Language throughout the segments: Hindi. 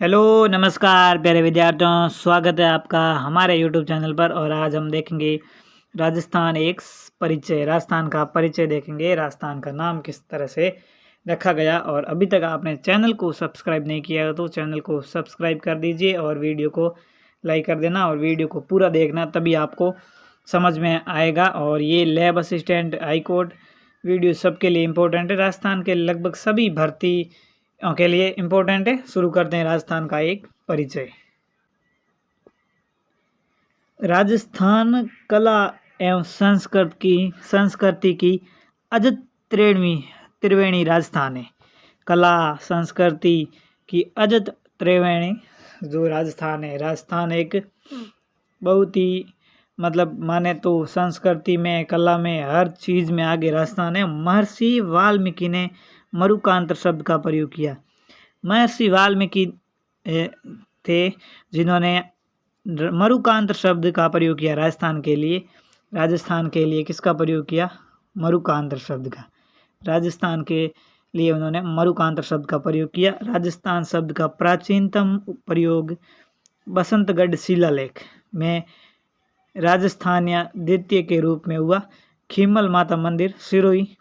हेलो नमस्कार प्यारे विद्यार्थियों, स्वागत है आपका हमारे यूट्यूब चैनल पर। और आज हम देखेंगे राजस्थान एक परिचय, राजस्थान का परिचय देखेंगे। राजस्थान का नाम किस तरह से रखा गया। और अभी तक आपने चैनल को सब्सक्राइब नहीं किया तो चैनल को सब्सक्राइब कर दीजिए और वीडियो को लाइक कर देना और वीडियो को पूरा देखना, तभी आपको समझ में आएगा। और ये lab assistant, high court video सबके लिए इम्पोर्टेंट है। राजस्थान के लगभग सभी भर्ती के लिए इम्पोर्टेंट है। शुरू करते हैं राजस्थान का एक परिचय। राजस्थान कला एवं संस्कृति की अजत त्रिवेणी राजस्थान है। कला संस्कृति की अजत त्रिवेणी जो राजस्थान है। राजस्थान एक बहुत ही माने तो संस्कृति में, कला में, हर चीज़ में आगे राजस्थान है। महर्षि वाल्मीकि ने मरुकांत शब्द का प्रयोग किया। महर्षि वाल्मीकि थे जिन्होंने मरुकांत शब्द का प्रयोग किया राजस्थान के लिए। राजस्थान के लिए किसका प्रयोग किया? मरुकांत शब्द का। राजस्थान के लिए उन्होंने मरुकांत शब्द का प्रयोग किया। राजस्थान शब्द का प्राचीनतम प्रयोग बसंतगढ़ शिलालेख में राजस्थानिया द्वितीय के रूप में हुआ। खीमल माता मंदिर सिरोही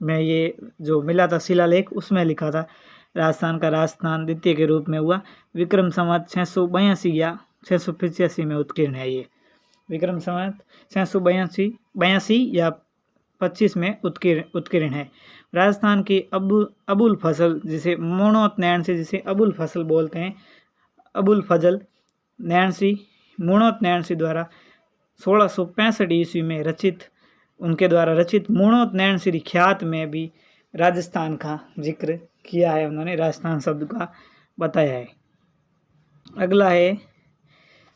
में ये जो मिला था शिलालेख, उसमें लिखा था राजस्थान का राजस्थान द्वितीय के रूप में हुआ। विक्रम संवत 682 या 685 में उत्कीर्ण है। ये विक्रम संवत 682 या 25 में उत्कीर्ण है। राजस्थान की अबुल फजल, जिसे मोणोत नैणसी, जिसे अबुल फजल बोलते हैं, अबुल फजल नैणसी, मोणोत नैणसी द्वारा 1665 ईस्वी में उनके द्वारा रचित मोणोत नैणसी ख्यात में भी राजस्थान का जिक्र किया है। उन्होंने राजस्थान शब्द का बताया है।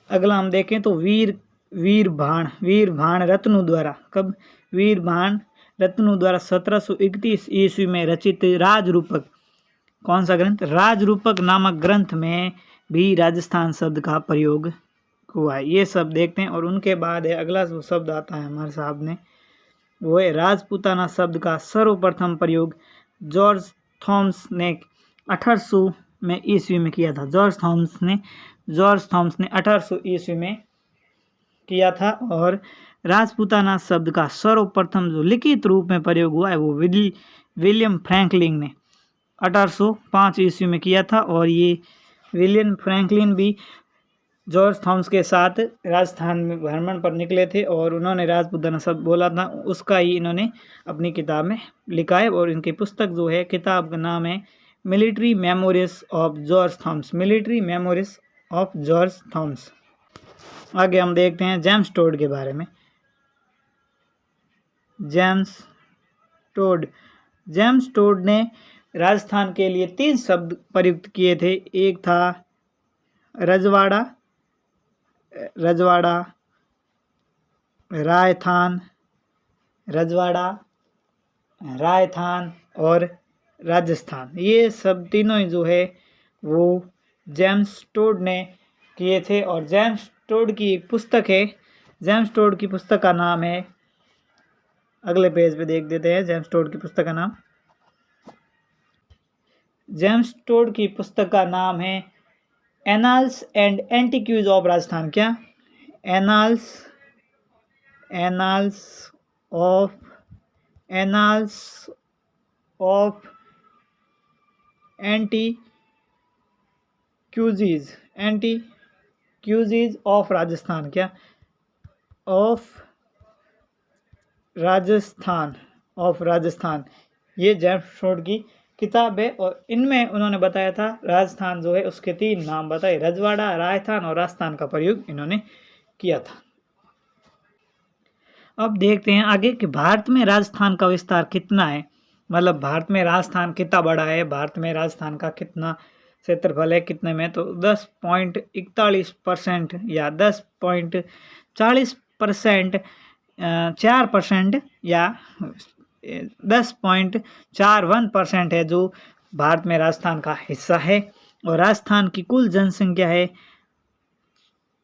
अगला हम देखें तो वीर भाण रत्नु द्वारा, कब? वीर भाण रत्नु द्वारा 1731 ईस्वी में रचित राजरूपक, कौन सा ग्रंथ? राजरूपक नामक ग्रंथ में भी राजस्थान शब्द का प्रयोग हुआ है। ये सब देखते हैं। और उनके बाद है अगला जो शब्द आता है हमारे सामने, वो है राजपूताना शब्द का सर्वप्रथम प्रयोग जॉर्ज थॉमस ने 1800 में ईस्वी में किया था। जॉर्ज थॉमस ने 1800 ईस्वी में किया था। और राजपूताना शब्द का सर्वप्रथम जो लिखित रूप में प्रयोग हुआ है वो विलियम फ्रैंकलिन ने 1805 ईस्वी में किया था। और ये विलियम फ्रैंकलिन भी जॉर्ज थॉमस के साथ राजस्थान में भ्रमण पर निकले थे और उन्होंने राजपूताना शब्द बोला था। उसका ही इन्होंने अपनी किताब में लिखा है। और इनकी पुस्तक जो है, किताब का नाम है military memories of George Thomas. Military memories of George Thomas. आगे हम देखते हैं जेम्स टोड के बारे में। जेम्स टोड ने राजस्थान के लिए 3 शब्द प्रयुक्त किए थे। एक था रजवाड़ा, रायथान और राजस्थान। ये सब तीनों ही जो है वो जेम्स टोड ने किए थे। और जेम्स टोड की एक पुस्तक है। जेम्स टोड की पुस्तक का नाम है, अगले पेज पे देख देते हैं जेम्स टोड की पुस्तक का नाम। जेम्स टोड की पुस्तक का नाम है annals and antiquities of Rajasthan. क्या? Annals of antiquities of Rajasthan. क्या? ऑफ राजस्थान। ये जेम्स टोड की किताब है। और इनमें उन्होंने बताया था राजस्थान जो है उसके 3 नाम बताए, रजवाड़ा, रायथान और राजस्थान का प्रयोग इन्होंने किया था। अब देखते हैं आगे कि भारत में राजस्थान का विस्तार कितना है। भारत में राजस्थान कितना बड़ा है, भारत में राजस्थान का कितना क्षेत्रफल है, कितने में? तो 10.41% या 10.40%, 4% या 10.41% है जो भारत में राजस्थान का हिस्सा है। और राजस्थान की कुल जनसंख्या है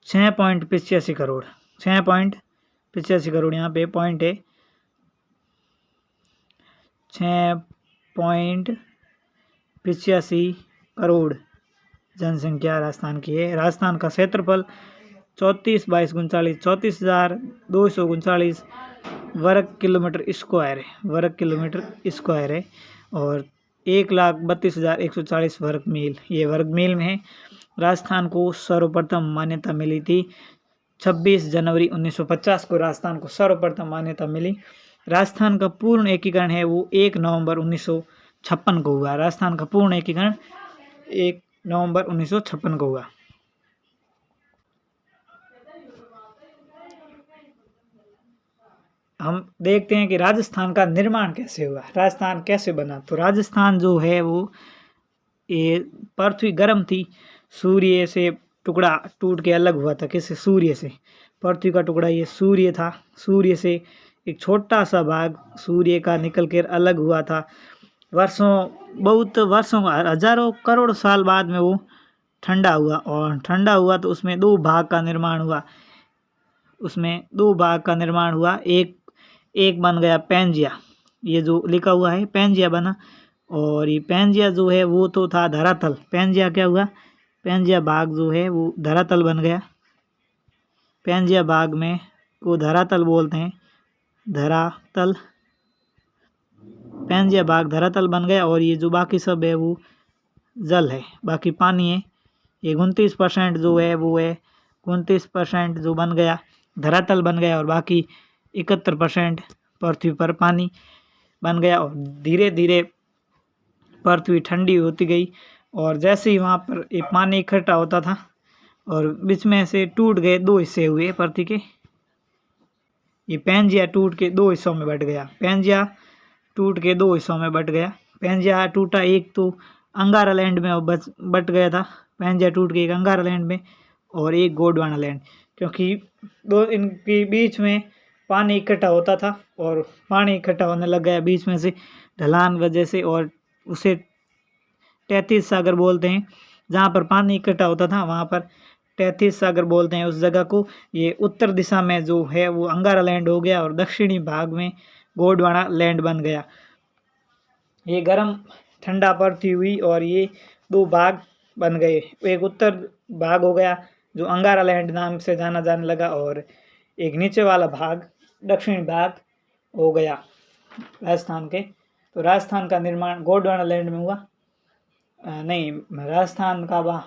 6.85 करोड़। 6.85 करोड़, यहाँ पे पॉइंट है 6.85 करोड़ जनसंख्या राजस्थान की है। राजस्थान का क्षेत्रफल 34/32 वर्ग किलोमीटर स्क्वायर है और 1,32,140 वर्ग मील, ये वर्ग मील में है। राजस्थान को सर्वप्रथम मान्यता मिली थी 26 जनवरी 1950 को राजस्थान को सर्वप्रथम मान्यता मिली। राजस्थान का पूर्ण एकीकरण है वो 1 नवंबर 1956 को हुआ। राजस्थान का पूर्ण एकीकरण 1 नवंबर 1956 को हुआ। हम देखते हैं कि राजस्थान का निर्माण कैसे हुआ, राजस्थान कैसे बना। तो राजस्थान जो है वो ये पृथ्वी गर्म थी, सूर्य से टुकड़ा टूट के अलग हुआ था। किससे? सूर्य से। पृथ्वी का टुकड़ा ये सूर्य था, सूर्य से एक छोटा सा भाग सूर्य का निकल कर अलग हुआ था। बहुत वर्षों हजारों करोड़ साल बाद में वो ठंडा हुआ और ठंडा हुआ तो उसमें दो भाग का निर्माण हुआ। एक बन गया पैंजिया, ये जो लिखा हुआ है पैंजिया बना। और ये पैंजिया जो है वो तो था धरातल। पैंजिया क्या हुआ? पैंजिया भाग जो है वो धरातल बन गया। पैंजिया भाग में को धरातल बोलते हैं, धरातल। पैंजिया भाग धरातल बन गया और ये जो बाकी सब है वो जल है, बाकी पानी है। ये 29% जो है वो है 29% जो बन गया धरातल बन गया और बाकी 71% पृथ्वी पर पानी बन गया। और धीरे धीरे पृथ्वी ठंडी होती गई और जैसे ही वहाँ पर ये पानी इकट्ठा होता था और बीच में से टूट गए, दो हिस्से हुए पृथ्वी के। ये पैंजिया टूट के दो हिस्सों में बट गया। पैंजिया टूटा, एक तो अंगारा लैंड में बट गया था। पैंजिया टूट के एक अंगारा लैंड में और एक गोंडवाना लैंड, क्योंकि दो इनके बीच में पानी इकट्ठा होता था और पानी इकट्ठा होने लग गया बीच में से ढलान वजह से, और उसे 33 सागर बोलते हैं। जहाँ पर पानी इकट्ठा होता था वहाँ पर 33 सागर बोलते हैं उस जगह को। ये उत्तर दिशा में जो है वो अंगारा लैंड हो गया और दक्षिणी भाग में गोंडवाना लैंड बन गया। ये गर्म ठंडा पृथ्वी हुई और ये दो भाग बन गए। एक उत्तर भाग हो गया जो अंगारा लैंड नाम से जाना जाने लगा और एक नीचे वाला भाग दक्षिणी भाग हो गया राजस्थान के। तो राजस्थान का निर्माण गोंडवाना लैंड में हुआ। नहीं, राजस्थान का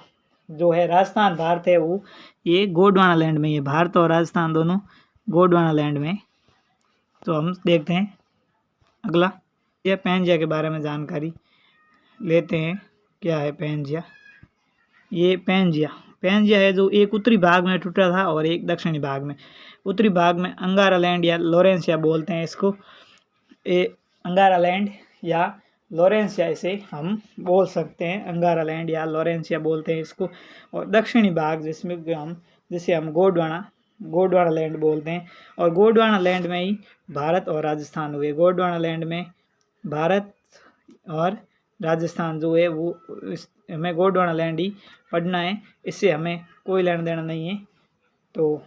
जो है राजस्थान भारत है वो ये गोंडवाना लैंड में, ये भारत और राजस्थान दोनों गोंडवाना लैंड में। तो हम देखते हैं अगला, यह पैंजिया के बारे में जानकारी लेते हैं। क्या है पैंजिया? ये पैंजिया है जो एक उत्तरी भाग में टूटा था और एक दक्षिणी भाग में। उत्तरी भाग में अंगारा लैंड या लॉरेंसिया बोलते हैं इसको। ये अंगारा लैंड या लॉरेंसिया इसे हम बोल सकते हैं, अंगारा लैंड या लॉरेंसिया बोलते हैं इसको। और दक्षिणी भाग जिसे हम गोंडवाना लैंड बोलते हैं। और गोंडवाना लैंड में ही भारत और राजस्थान हुए। गोंडवाना लैंड में भारत और राजस्थान जो है वो हमें गोंडवाना लैंड ही पढ़ना है, इससे हमें कोई लेना देना नहीं है। तो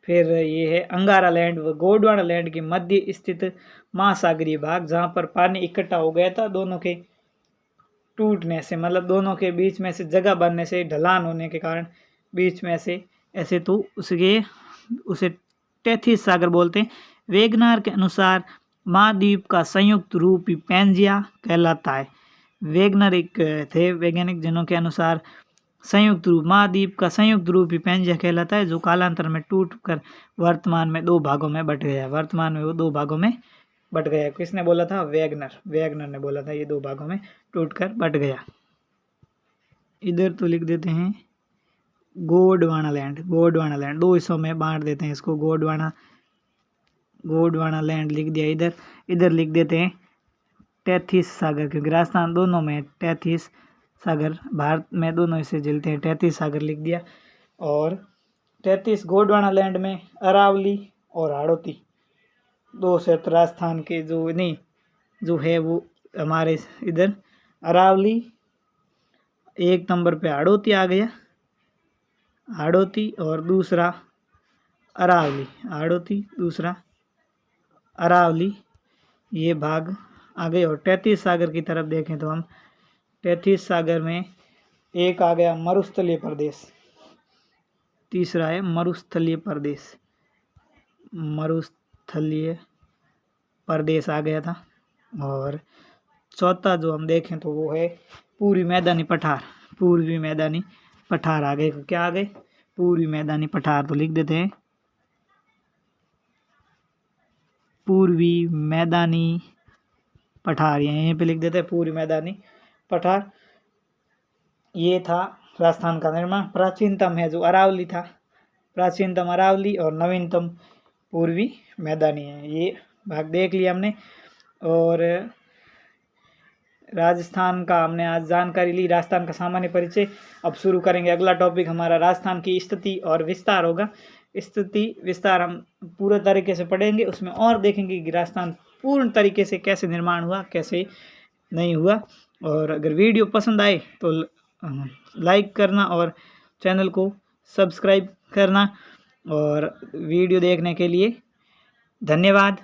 फिर ये है अंगारा लैंड व गोंडवाना लैंड के मध्य स्थित महासागरीय भाग, जहाँ पर पानी इकट्ठा हो गया था दोनों के टूटने से, मतलब दोनों के बीच में से जगह बनने से, ढलान होने के कारण बीच में से ऐसे, तो उसे 33 सागर बोलते हैं। वेगनार के अनुसार महाद्वीप का संयुक्त रूप ही पैंजिया कहलाता है। वेगनर एक थे वैज्ञानिक जिन्हों के अनुसार महाद्वीप का संयुक्त रूप ही पैंजिया कहलाता है, जो कालांतर में टूट कर वर्तमान में दो भागों में बट गया। वर्तमान में वो दो भागों में बट गया। किसने बोला था? वेगनर ने बोला था ये दो भागों में टूट कर बट गया। इधर तो लिख देते हैं गोंडवाना लैंड दो हिस्सों में बांट देते हैं इसको। गोंडवाना लैंड लिख दिया। इधर लिख देते हैं 33 सागर, क्योंकि राजस्थान दोनों में 33 सागर, भारत में दोनों हिस्से झेलते हैं। 33 सागर लिख दिया। और 33 गोंडवाना लैंड में अरावली और हाड़ौती दो क्षेत्र राजस्थान के जो है वो हमारे इधर अरावली, एक नंबर पे हाड़ौती आ गया, हाड़ौती और दूसरा अरावली, ये भाग आ गए। और 33 सागर की तरफ देखें तो हम 33 सागर में एक आ गया मरुस्थलीय प्रदेश, तीसरा है मरुस्थलीय प्रदेश, मरुस्थलीय प्रदेश आ गया था। और चौथा जो हम देखें तो वो है पूर्वी मैदानी पठार, पूर्वी मैदानी पठार आ गए। क्या आ गए? पूर्वी मैदानी पठार। तो लिख देते हैं पूर्वी मैदानी पठार, यहीं पे लिख देते हैं पूर्वी मैदानी पठार। ये था राजस्थान का निर्माण। प्राचीनतम है जो अरावली था, प्राचीनतम अरावली और नवीनतम पूर्वी मैदानी है। ये भाग देख लिया हमने। और राजस्थान का हमने आज जानकारी ली, राजस्थान का सामान्य परिचय। अब शुरू करेंगे अगला टॉपिक हमारा राजस्थान की स्थिति और विस्तार होगा। स्थिति विस्तार हम पूरे तरीके से पढ़ेंगे, उसमें और देखेंगे कि राजस्थान पूर्ण तरीके से कैसे निर्माण हुआ, कैसे नहीं हुआ। और अगर वीडियो पसंद आए तो लाइक करना और चैनल को सब्सक्राइब करना। और वीडियो देखने के लिए धन्यवाद।